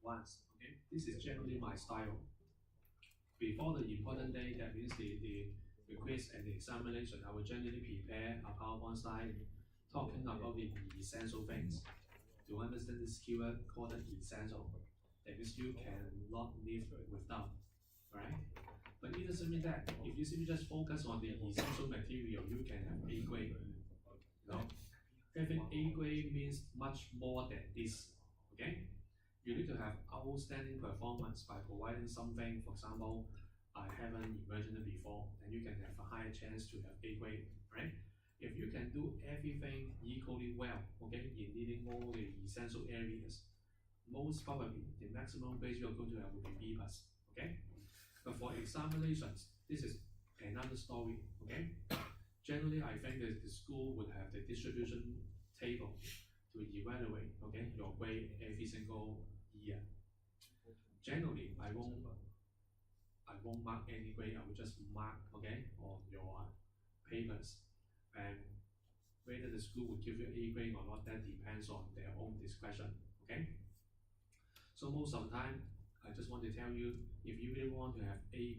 advance. Okay, this is generally my style. Before the important day, that means the quiz and the examination, I will generally prepare a PowerPoint slide talking about the essential things. To understand this keyword called essential, that means you cannot live without, right? But it doesn't mean that if you simply just focus on the essential material, you can have A grade. You know, having A grade means much more than this. Okay, you need to have outstanding performance by providing something. For example, I haven't imagined it before, and you can have a higher chance to have A grade, right? If you can do everything equally well, okay, in needing all the essential areas, most probably the maximum grade you're going to have will be B plus, okay? But for examinations, this is another story, okay? Generally, I think that the school would have the distribution table to evaluate, okay, your grade every single year. Generally, I won't mark any grade. I will just mark, okay, on your papers, and whether the school will give you A grade or not, that depends on their own discretion, okay? So most of the time, I just want to tell you, if you really want to have A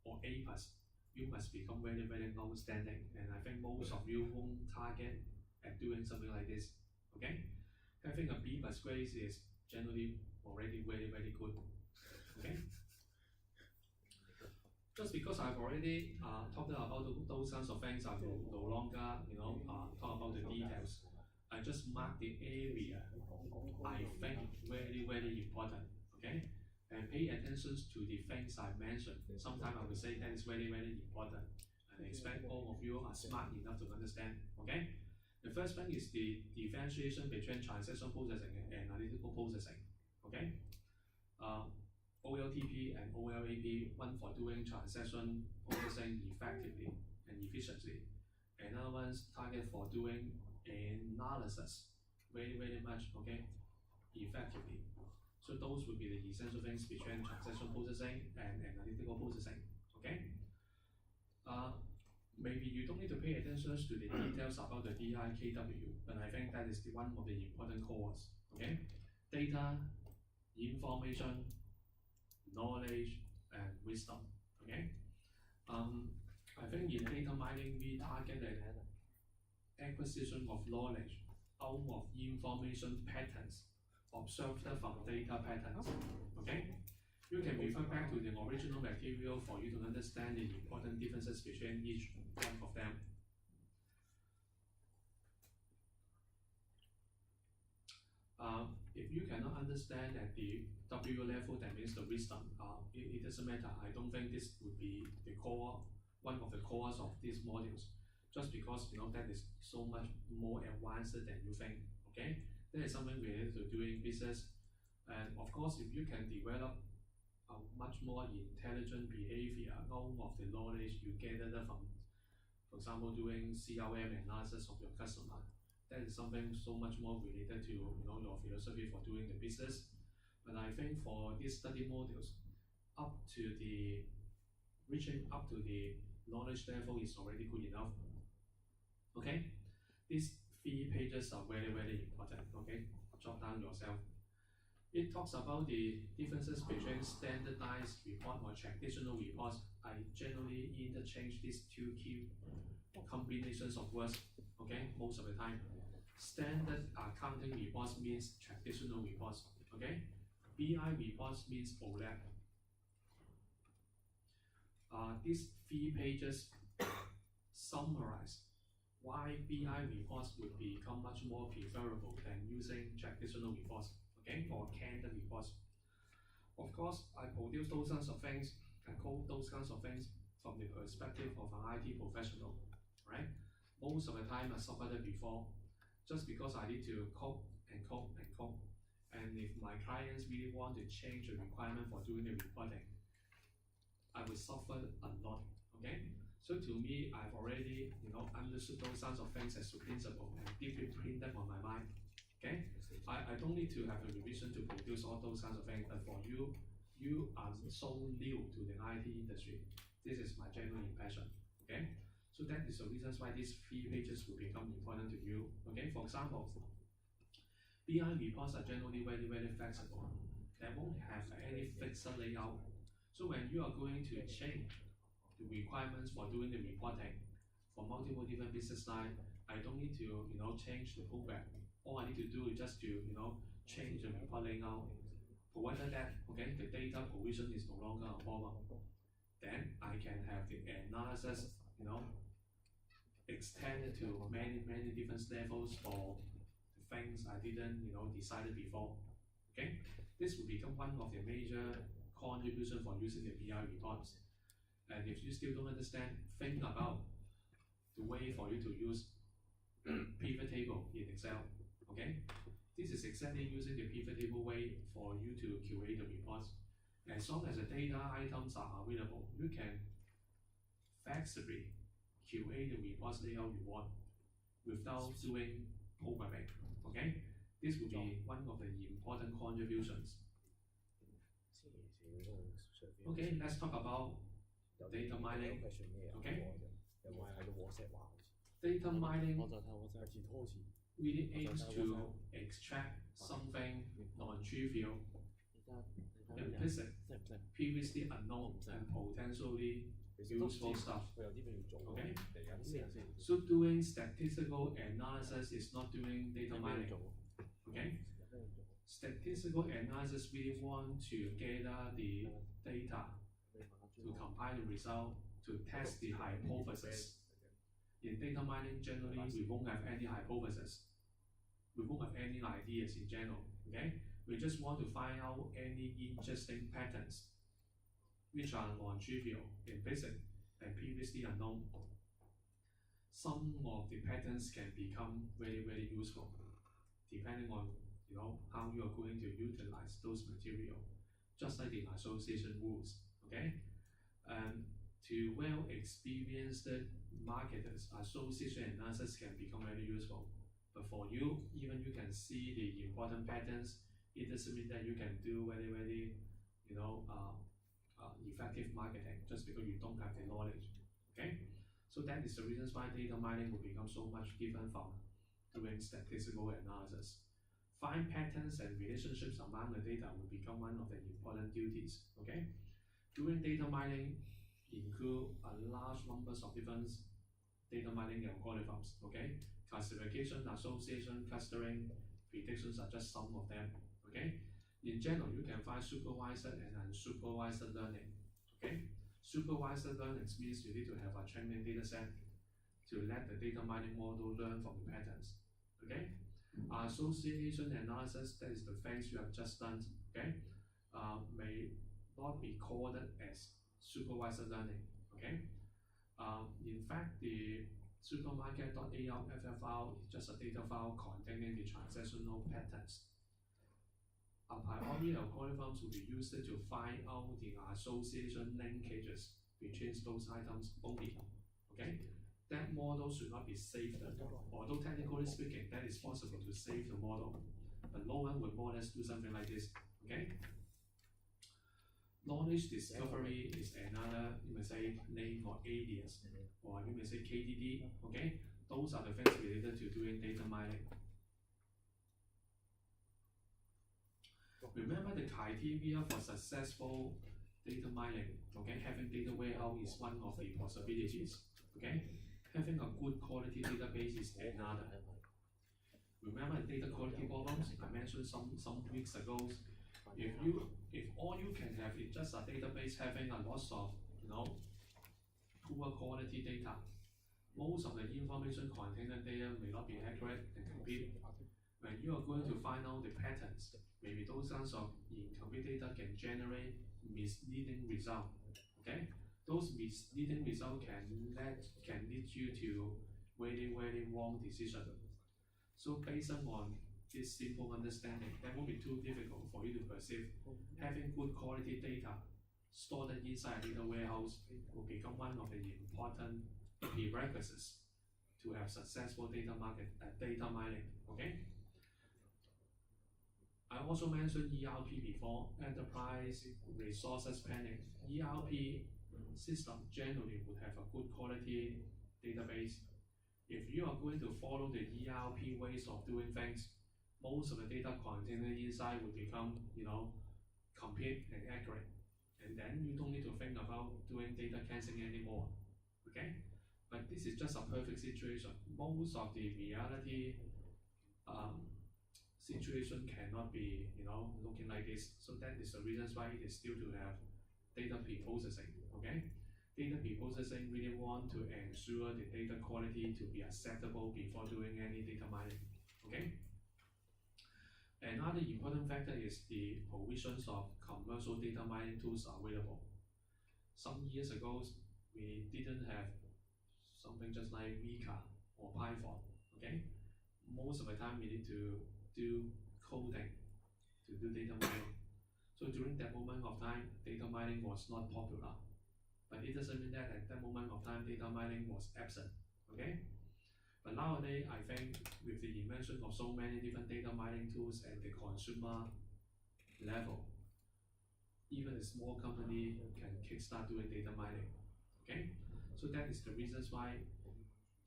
or A plus, you must become very, very outstanding. And I think most of you won't target at doing something like this, okay? Having a B plus grade is generally already very, very good, okay? Just because I've already talked about those kinds of things, I will no longer, talk about the details. I just mark the area I think very, very important, okay? And pay attention to the things I mentioned. Sometimes I will say that is very, very important. And I expect all of you are smart enough to understand, okay? The first thing is the differentiation between transaction processing and analytical processing, okay? OLTP and OLAP, one for doing transaction processing effectively and efficiently. Another one's target for doing analysis very, very much, okay, effectively. So those would be the essential things between transaction processing and analytical processing, okay? Maybe you don't need to pay attention to the details about the DIKW, but I think that is one of the important cores, okay? Data, information, knowledge, and wisdom, okay? I think in data mining, we targeted acquisition of knowledge out of information patterns observed from data patterns, okay? You can refer back to the original material for you to understand the important differences between each one of them. If you cannot understand at the W level, that means the wisdom, it doesn't matter. I don't think this would be the core, one of the cores of these modules, just because that is so much more advanced than you think, okay? That is something related to doing business. And of course, if you can develop a much more intelligent behavior out of the knowledge you gathered from, for example, doing CRM analysis of your customer, that is something so much more related to your philosophy for doing the business. But I think for these study modules, reaching up to the knowledge level is already good enough. Okay, these 3 pages are very, very important. Okay, jot down yourself. It talks about the differences between standardized report or traditional reports. I generally interchange these 2 key combinations of words, okay, most of the time. Standard accounting reports means traditional reports, okay? BI reports means OLAP. These 3 pages summarize why BI reports would become much more preferable than using traditional reports, okay, or canned reports. Of course, I produce those kinds of things and code those kinds of things from the perspective of an IT professional, right? Most of the time I suffered it before, just because I need to code and code and code. And if my clients really want to change the requirement for doing the reporting, I will suffer a lot, okay? So to me, I've already, understood those kinds of things as a principle and deeply printed on my mind, okay? I don't need to have a revision to produce all those kinds of things, but for you, you are so new to the IT industry. This is my general impression, okay? So that is the reasons why these 3 pages will become important to you, okay? For example, BI reports are generally very, very flexible. that won't have any fixed layout. So when you are going to change the requirements for doing the reporting for multiple different business lines, I don't need to change the program. All I need to do is just to change the report layout, provided that the data provision is no longer a problem. Then I can have the analysis extended to many different levels for the things I didn't decided before. Okay, this will become one of the major contribution for using the BI reports. And if you still don't understand, think about the way for you to use pivot table in Excel. Okay, this is exactly using the pivot table way for you to QA the reports. As long as the data items are available, you can flexibly QA the reports layout you want without doing programming. Okay, this will be one of the important contributions. Okay, let's talk about data mining. Okay, data mining really aims to extract something non-trivial, implicit, previously unknown, and potentially useful stuff. Okay, so doing statistical analysis is not doing data mining. Okay, statistical analysis really want to gather the data to compile the result to test the hypothesis. In data mining, generally we won't have any hypothesis. We won't have any ideas in general. Okay, we just want to find out any interesting patterns which are non-trivial, implicit, and previously unknown. Some of the patterns can become very useful, depending on how you are going to utilize those material, just like the association rules. Okay, to well-experienced marketers, association analysis can become very useful. But for you, even you can see the important patterns, it doesn't mean that you can do very effective marketing just because you don't have the knowledge. Okay, so that is the reasons why data mining will become so much different from doing statistical analysis. Find patterns and relationships among the data will become one of the important duties. Okay, doing data mining include a large numbers of different data mining algorithms. Okay, classification, association, clustering, predictions are just some of them. Okay, in general, you can find supervised and unsupervised learning. Okay, supervised learning means you need to have a training data set to let the data mining model learn from the patterns. Okay, association analysis, that is the things you have just done. Okay, may not be called as supervised learning. Okay, in fact, the supermarket.arff file is just a data file containing the transactional patterns. A priori algorithms will be used to find out the association linkages between those items only. Okay, that model should not be saved. Although technically speaking, that is possible to save the model, but no one would more or less do something like this. Okay. Knowledge discovery is another, you may say, name or alias, or you may say KDD. Okay, those are the things related to doing data mining. Remember the criteria for successful data mining. Okay, having data warehouse is one of the possibilities. Okay, having a good quality database is another. Remember the data quality problems I mentioned some weeks ago. If all you can have is just a database having a lot of poor quality data, most of the information contained in data may not be accurate and complete. When you are going to find out the patterns, maybe those kinds of incomplete data can generate misleading results. Okay, those misleading results can lead you to very wrong decision. So based on this simple understanding, that won't be too difficult for you to perceive. Having good quality data stored inside a data warehouse will become one of the important prerequisites to have successful data mining. Okay. I also mentioned ERP before, enterprise resources planning. ERP system generally would have a good quality database. If you are going to follow the ERP ways of doing things, most of the data contained inside will become, complete and accurate. And then you don't need to think about doing data cleansing anymore, okay? But this is just a perfect situation. Most of the reality situation cannot be, looking like this. So that is the reasons why it is still to have data pre-processing, okay? Data pre-processing really want to ensure the data quality to be acceptable before doing any data mining, okay? Another important factor is the provisions of commercial data mining tools available. Some years ago, we didn't have something just like Vika or Python, okay? Most of the time we need to do coding to do data mining. So during that moment of time, data mining was not popular. But it doesn't mean that at that moment of time, data mining was absent, okay? But nowadays, I think with the invention of so many different data mining tools at the consumer level, even a small company can kickstart doing data mining, okay? So that is the reasons why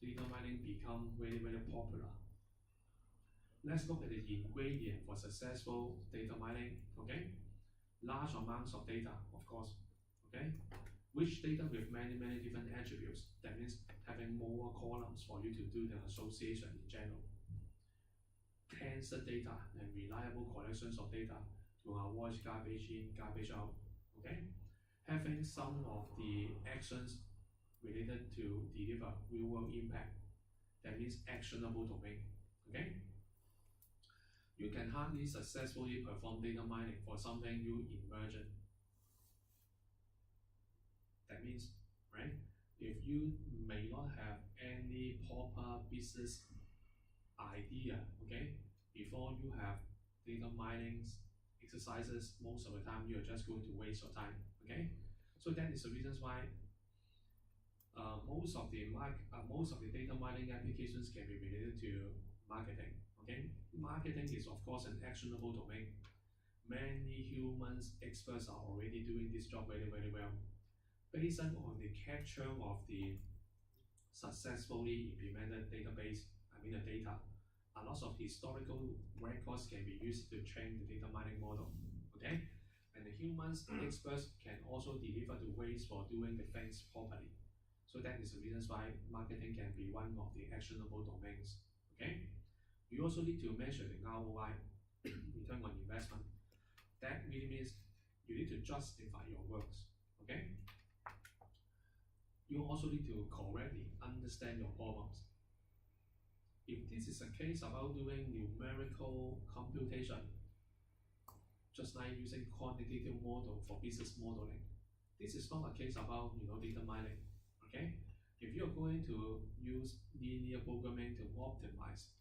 data mining become very, very popular. Let's look at the ingredient for successful data mining, okay? Large amounts of data, of course, okay? Rich data with many, many different attributes. That means having more columns for you to do the association in general. Cleansed data and reliable collections of data to avoid garbage in, garbage out, okay? Having some of the actions related to deliver real-world impact. That means actionable domain, okay? You can hardly successfully perform data mining for something new emergent. That means, right, if you may not have any proper business idea, okay, before you have data mining exercises, most of the time you're just going to waste your time, okay? So that is the reasons why most of the data mining applications can be related to marketing, okay? Marketing is of course an actionable domain. Many humans experts are already doing this job very, very well. Based on the capture of the successfully implemented database, the data, a lot of historical records can be used to train the data mining model, okay? And the humans experts can also deliver the ways for doing the things properly. So that is the reasons why marketing can be one of the actionable domains, okay? You also need to measure the ROI, return on investment. That really means you need to justify your works, okay? You also need to correctly understand your problems. If this is a case about doing numerical computation, just like using quantitative model for business modeling, this is not a case about data mining, okay? If you're going to use linear programming to optimize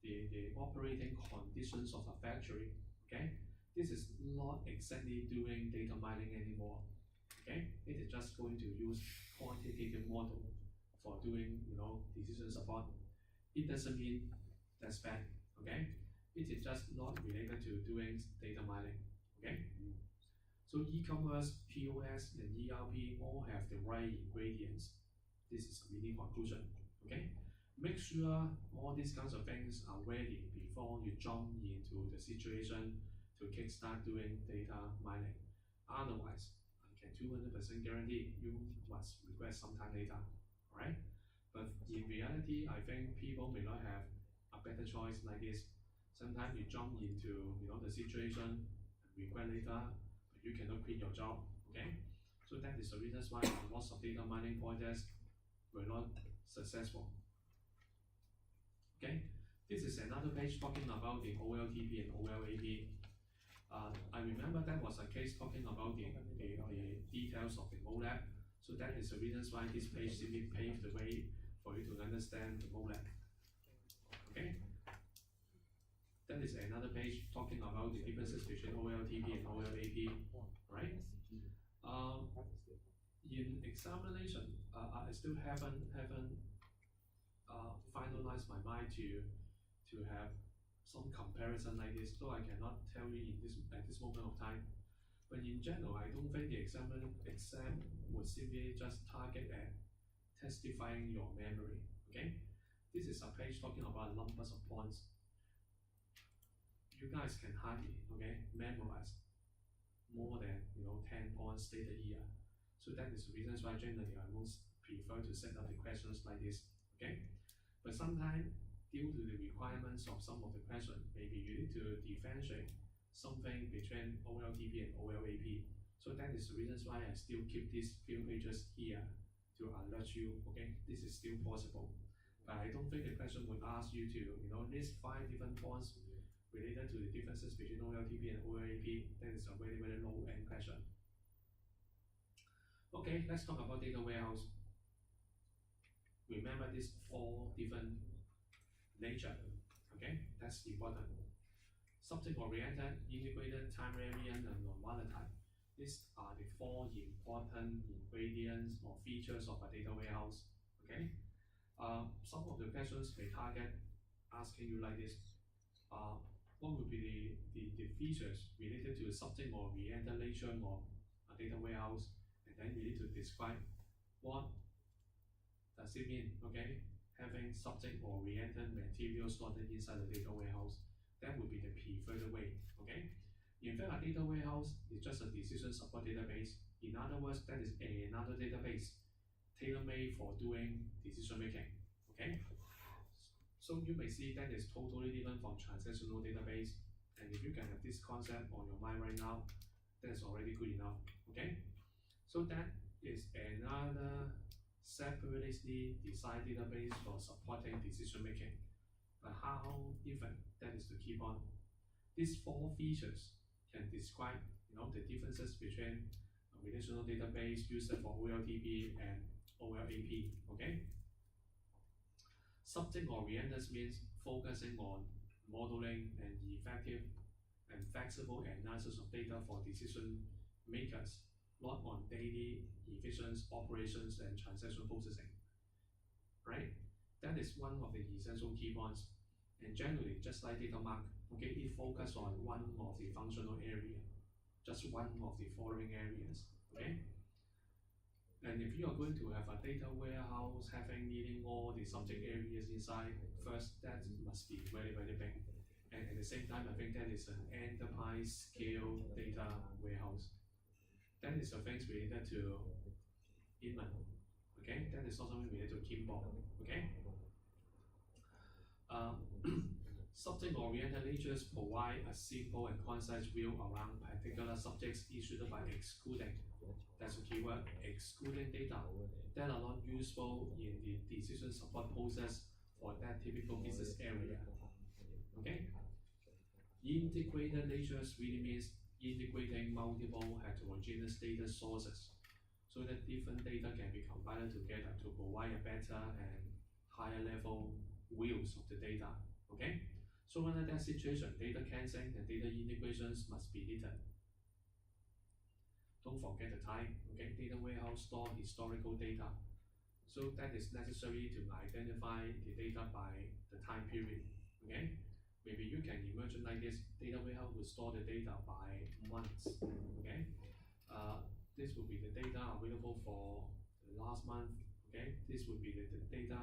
the operating conditions of a factory, okay, this is not exactly doing data mining anymore. Okay, it is just going to use quantitative model for doing decision support. It doesn't mean that's bad. Okay, it is just not related to doing data mining. Okay, so e-commerce, POS, and ERP all have the right ingredients. This is a mini conclusion. Okay, make sure all these kinds of things are ready before you jump into the situation to kickstart doing data mining. Otherwise, 200% guarantee you must regret sometime later, alright? But in reality, I think people may not have a better choice like this. Sometimes you jump into the situation and regret later, but you cannot quit your job, okay? So that is the reason why lots of data mining projects were not successful. Okay, this is another page talking about the OLTP and OLAP. I remember that was a case talking about the details of the MOLAP. So that is the reasons why this page simply paved the way for you to understand the MOLAP. Okay? That is another page talking about the differences between OLTP and OLAP, right? In examination, I still haven't finalized my mind to have some comparison like this, so I cannot tell you at this moment of time. But in general, I don't think the exam would simply just target at testifying your memory. Okay, this is a page talking about numbers of points. You guys can hardly memorize more than 10 points stated here. So that is the reasons why generally I most prefer to set up the questions like this. Okay, but sometimes due to the requirements of some of the questions, maybe you need to differentiate something between OLTP and OLAP. So that is the reasons why I still keep these few pages here to alert you. Okay, this is still possible, but I don't think the question would ask you to list 5 different points related to the differences between OLTP and OLAP. That is a very, very low end question. Okay, let's talk about data warehouse. Remember these 4 different nature. Okay, that's important. Subject-oriented, integrated, time-variant, and non-volatile. These are the 4 important ingredients or features of a data warehouse. Okay, some of the questions may target asking you like this. What would be the features related to subject-oriented nature of a data warehouse, and then you need to describe what does it mean. Okay, having subject-oriented material stored inside the data warehouse. That would be the preferred way. Okay, in fact, a data warehouse is just a decision support database. In other words, that is another database tailor-made for doing decision making. Okay, so you may see that is totally different from transactional database, and if you can have this concept on your mind right now, that's already good enough. Okay, so that is another separately designed database for supporting decision making. But how different? That is the key point. These 4 features can describe the differences between a relational database used for OLTP and OLAP. Okay, subject-oriented means focusing on modeling and effective and flexible analysis of data for decision makers, not on daily efficient operations and transaction processing. Right? That is one of the essential key points. And generally, just like data mart, okay, it focuses on one of the functional area, just one of the following areas. Okay. And if you are going to have a data warehouse needing all the subject areas inside, first that must be very, very big. And at the same time, I think that is an enterprise scale data warehouse. That is the things related to Inman. Okay, that is also related to Kimball. Okay. Subject-oriented natures provide a simple and concise view around particular subjects issued by excluding. That's a keyword, excluding data that are not useful in the decision support process for that typical business area. Okay? Integrated natures really means integrating multiple heterogeneous data sources so that different data can be combined together to provide a better and higher level views of the data. Okay? So under that situation, data cleansing and data integrations must be needed. Don't forget the time. Okay, data warehouse store historical data. So that is necessary to identify the data by the time period. Okay? Maybe you can imagine like this, data warehouse will store the data by months. Okay? This will be the data available for the last month. Okay? This will be the data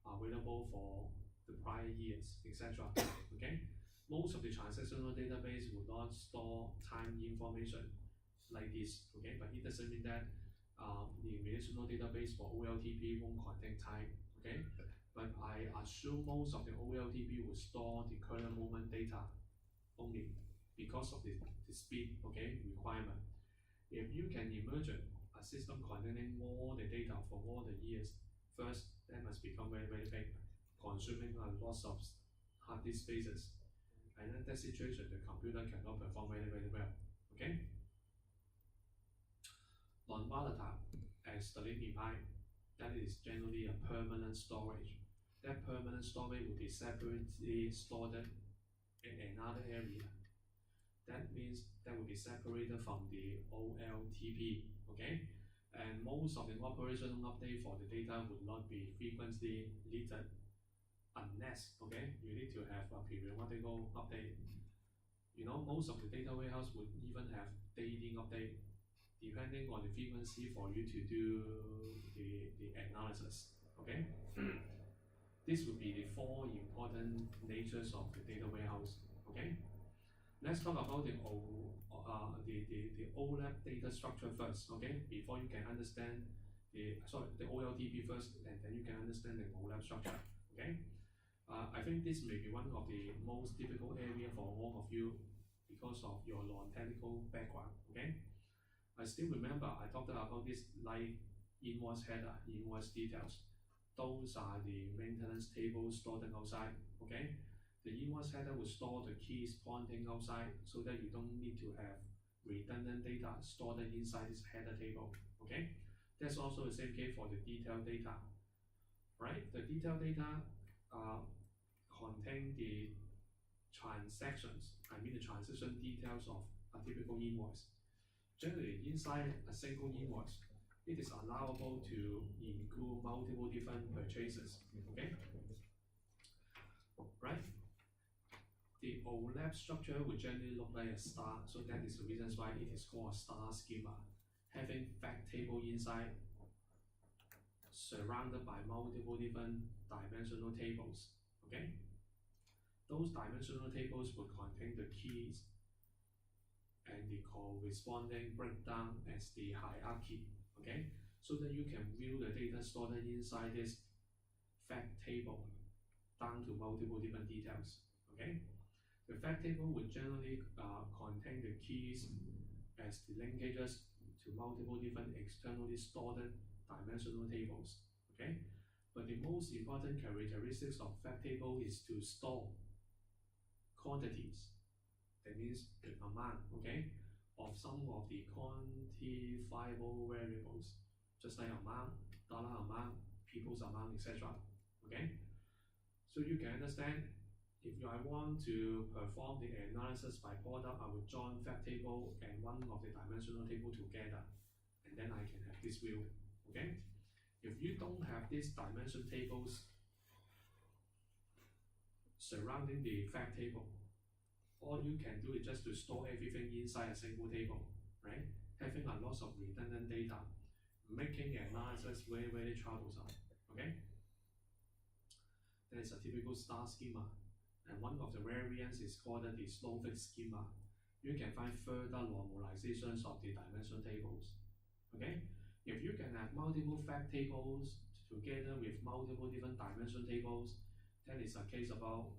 available for the prior years, etc. Okay? Most of the transactional database will not store time information like this. Okay? But it doesn't mean that the relational database for OLTP won't contain time. Okay? But I assume most of the OLTP will store the current moment data only because of the speed, okay, requirement. If you can imagine a system containing all the data for all the years, first, that must become very, very big, consuming a lot of hard disk spaces. And in that situation, the computer cannot perform very, very well. Okay? Non-volatile, as the name implies, that is generally a permanent storage. That permanent storage will be separately stored in another area. That means that will be separated from the OLTP, okay? And most of the operational update for the data would not be frequently needed unless, okay, you need to have a periodical update. Most of the data warehouse would even have daily update depending on the frequency for you to do the analysis, okay? This would be the 4 important natures of the data warehouse, okay? Let's talk about the OLAP data structure first, okay? Before you can understand the OLTP first, and then you can understand the OLAP structure, okay? I think this may be one of the most difficult area for all of you because of your non-technical background, okay? I still remember I talked about this like invoice header, invoice details. Those are the maintenance tables stored outside, okay? The invoice header will store the keys pointing outside so that you don't need to have redundant data stored inside this header table, okay? That's also the same case for the detailed data, right? The detailed data contain the transactions, the transaction details of a typical invoice. Generally, inside a single invoice, it is allowable to include multiple different purchases, okay? Right? The OLAP structure will generally look like a star, so that is the reason why it is called a star schema, having fact table inside, surrounded by multiple different dimensional tables, okay? Those dimensional tables will contain the keys and the corresponding breakdown as the hierarchy, okay? So that you can view the data stored inside this fact table down to multiple different details, okay? The fact table will generally contain the keys as the linkages to multiple different externally stored dimensional tables, okay? But the most important characteristics of fact table is to store quantities. That means the amount, okay, of some of the quantifiable variables, just like amount, dollar amount, people's amount, etc. Okay? So you can understand, if I want to perform the analysis by product, I will join fact table and one of the dimensional table together, and then I can have this view, okay? If you don't have these dimension tables surrounding the fact table, all you can do is just to store everything inside a single table, right? Having a lot of redundant data, making analysis very, very troublesome, okay? That is a typical star schema. And one of the variants is called the snowflake schema. You can find further normalizations of the dimension tables, okay? If you can have multiple fact tables together with multiple different dimension tables, that is a case about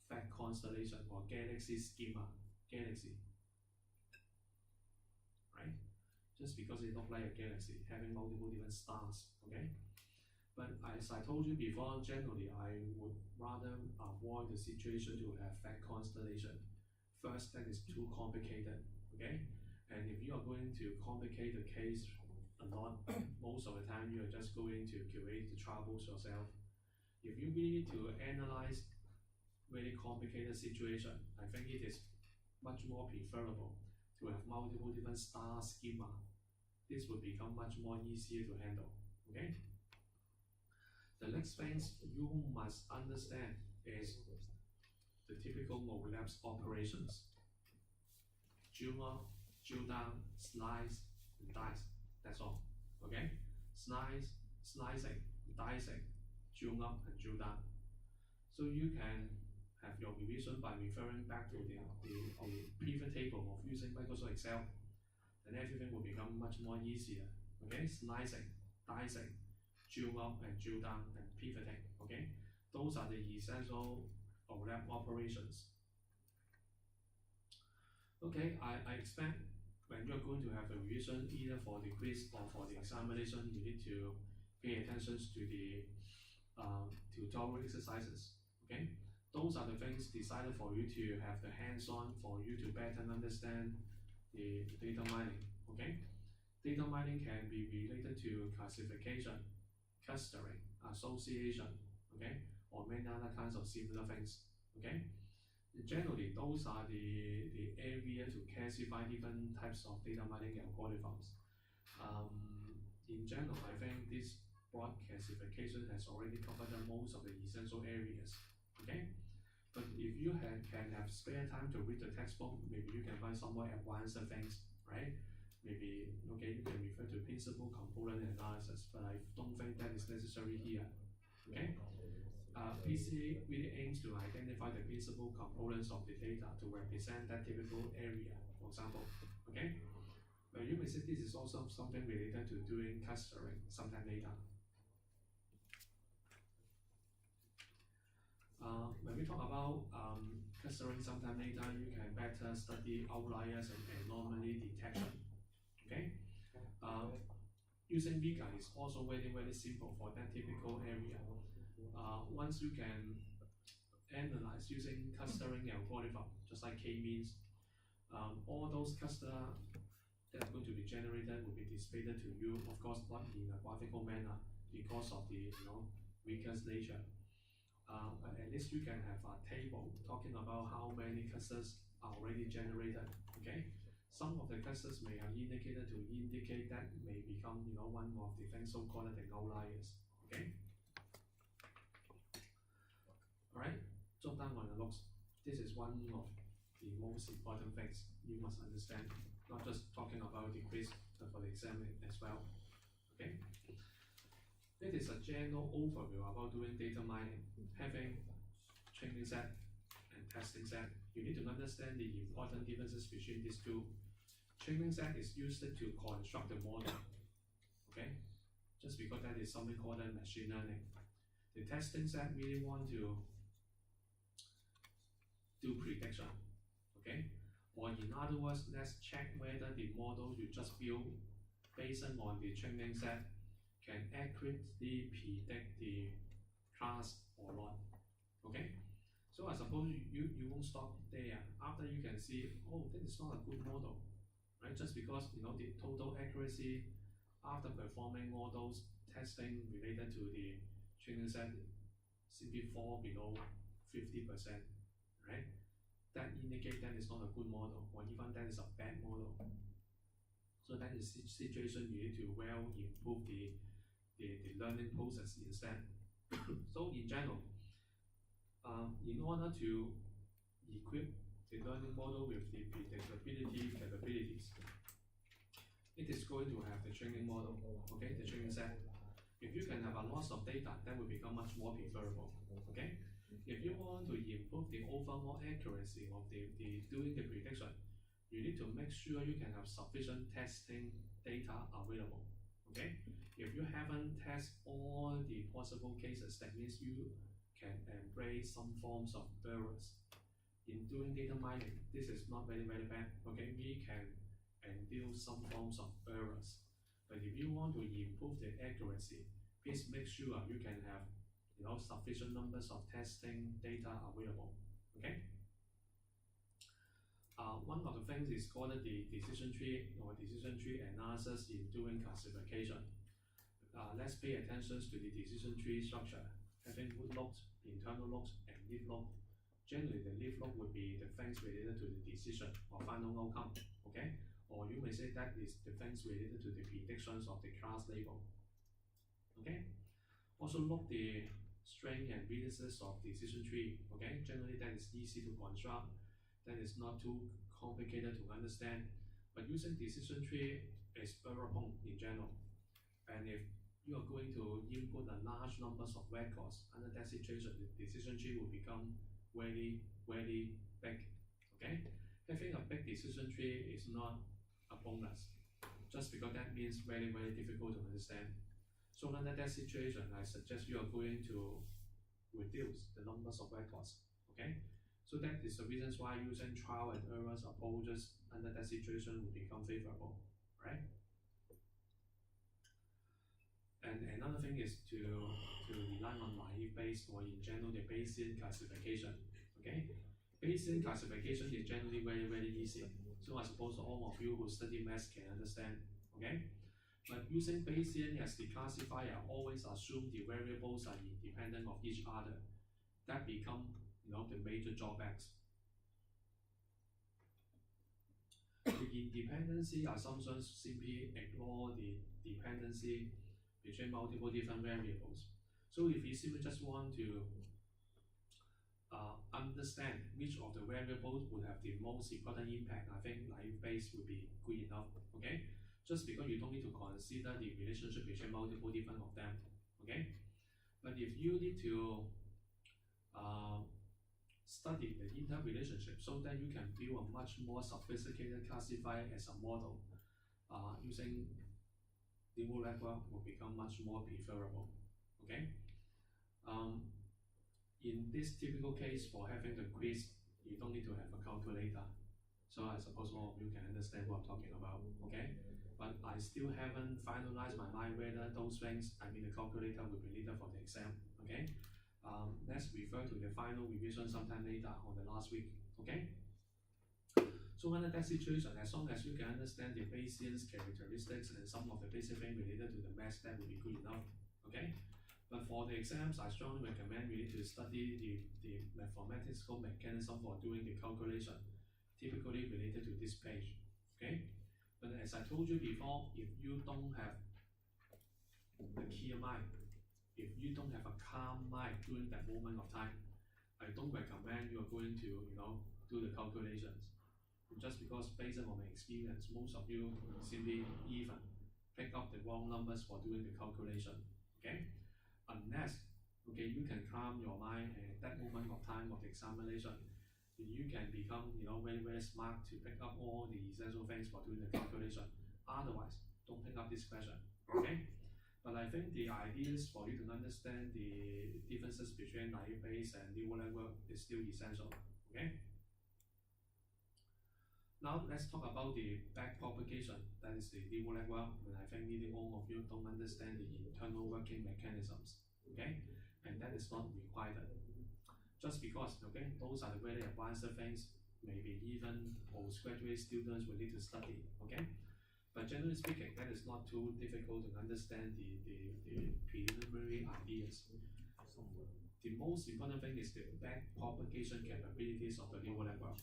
fact constellation or galaxy schema, galaxy, right? Just because it looks like a galaxy, having multiple different stars, okay? But as I told you before, generally I would rather avoid the situation to have fact constellation. First, that is too complicated, okay? And if you are going to complicate the case a lot, most of the time you are just going to create the troubles yourself. If you really need to analyze very complicated situation, I think it is much more preferable to have multiple different star schema. This will become much more easier to handle, okay? The next thing you must understand is the typical OLAP operations. Drill up, drill down, slice, and dice. That's all, okay? Slice, slicing, dicing, drill up, and drill down. So you can have your revision by referring back to the pivot table of using Microsoft Excel, then everything will become much more easier, okay? Slicing, dicing, drill up and drill down, and pivoting, okay? Those are the essential OLAP operations. Okay, I expect when you're going to have a revision, either for the quiz or for the examination, you need to pay attention to the tutorial exercises, okay? Those are the things decided for you to have the hands-on, for you to better understand the data mining, okay? Data mining can be related to classification, clustering, association, okay, or many other kinds of similar things, okay? Generally, those are the area to classify different types of data mining algorithms. In general, I think this broad classification has already covered most of the essential areas, okay? But if you can have spare time to read the textbook, maybe you can find some more advanced things, right? Maybe, okay, you can refer to principal component analysis, but I don't think that is necessary here, okay? PCA really aims to identify the principal components of the data to represent that typical area, for example, okay? But you may say this is also something related to doing clustering sometime later. When we talk about clustering sometime later, you can better study outliers and anomaly detection, okay? Using Vega is also very, very simple for that typical area. Once you can analyze using clustering algorithm, just like k-means, all those cluster that are going to be generated will be displayed to you, of course not in a graphical manner because of the weakest nature. But at least you can have a table talking about how many clusters are already generated, okay? Some of the clusters may have indicated to indicate that may become one of the things so-called the outliers, okay? Alright, jot down on your notes. This is one of the most important things you must understand, not just talking about the quiz, but for the exam as well, okay? It is a general overview about doing data mining, having training set and testing set. You need to understand the important differences between these two. Training set is used to construct the model, okay? Just because that is something called machine learning. The testing set really want to do prediction, okay? Or in other words, let's check whether the model you just built based on the training set can accurately predict the class or not, okay? So I suppose you won't stop there. After you can see, oh, this is not a good model, right? Just because the total accuracy after performing all those testing related to the training set simply fall below 50%, right? That indicates that is not a good model, or even that is a bad model. So that is the situation you need to well improve the learning process instead. So in general, in order to equip the learning model with the predictability capabilities, it is going to have the training model, okay, the training set. If you can have a lot of data, that will become much more preferable, okay? If you want to improve the overall accuracy of the doing the prediction, you need to make sure you can have sufficient testing data available, okay? If you haven't tested all the possible cases, that means you can embrace some forms of errors. In doing data mining, this is not very, very bad, okay? We can endure some forms of errors. But if you want to improve the accuracy, please make sure you can have sufficient numbers of testing data available, okay? One of the things is called the decision tree or decision tree analysis in doing classification. Let's pay attention to the decision tree structure, having root loops, internal loops, and leaf loop. Generally, the leaf loop would be the things related to the decision or final outcome, okay? Or you may say that is the things related to the predictions of the class label, okay? Also look the strength and weaknesses of decision tree, okay? Generally, that is easy to construct, that is not too complicated to understand, but using decision tree is error prone in general. And if you are going to input a large numbers of records, under that situation, the decision tree will become very, very big, okay? Having a big decision tree is not a bonus, just because that means very, very difficult to understand. So under that situation, I suggest you are going to reduce the numbers of records, okay? So that is the reasons why using trial and errors approaches under that situation will become favorable, right? And another thing is to rely on naive-Bayes or in general the Bayesian classification, okay? Bayesian classification is generally very, very easy. So I suppose all of you who study maths can understand, okay? But using Bayesian as the classifier always assume the variables are independent of each other. That become the major drawbacks. The independency assumptions simply ignore the dependency between multiple different variables. So if you simply just want to understand which of the variables would have the most important impact, I think naive-Bayes would be good enough, okay? Just because you don't need to consider the relationship between multiple different of them, okay? But if you need to study the interrelationship so that you can build a much more sophisticated classifier as a model. Using neural network will become much more preferable. Okay. In this typical case for having the quiz, you don't need to have a calculator. So I suppose all of you can understand what I'm talking about. Okay. But I still haven't finalized my mind whether those things, I mean the calculator, will be needed for the exam. Okay. Let's refer to the final revision sometime later on the last week. Okay. So under that situation, as long as you can understand the Bayesian characteristics and some of the basic things related to the math, that will be good enough. Okay. But for the exams, I strongly recommend you need to study the mathematical mechanism for doing the calculation, typically related to this page. Okay. But as I told you before, if you don't have the clear mind, if you don't have a calm mind during that moment of time, I don't recommend you are going to, do the calculations. Just because based on my experience, most of you simply even pick up the wrong numbers for doing the calculation. Okay? Unless, you can calm your mind at that moment of time of the examination, you can become, very, very smart to pick up all the essential things for doing the calculation. Otherwise, don't pick up this question. Okay? But I think the ideas for you to understand the differences between naive Bayes and neural network is still essential. Okay? Now let's talk about the backpropagation. That is the neural network. And I think nearly all of you don't understand the internal working mechanisms. Okay? And that is not required. Just because, those are the very advanced things, maybe even postgraduate students will need to study. Okay? But generally speaking, that is not too difficult to understand the preliminary ideas. The most important thing is the backpropagation capabilities of the neural network.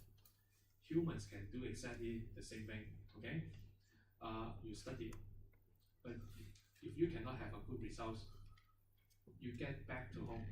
Humans can do exactly the same thing. Okay, you study, but if you cannot have a good result, you get back to home.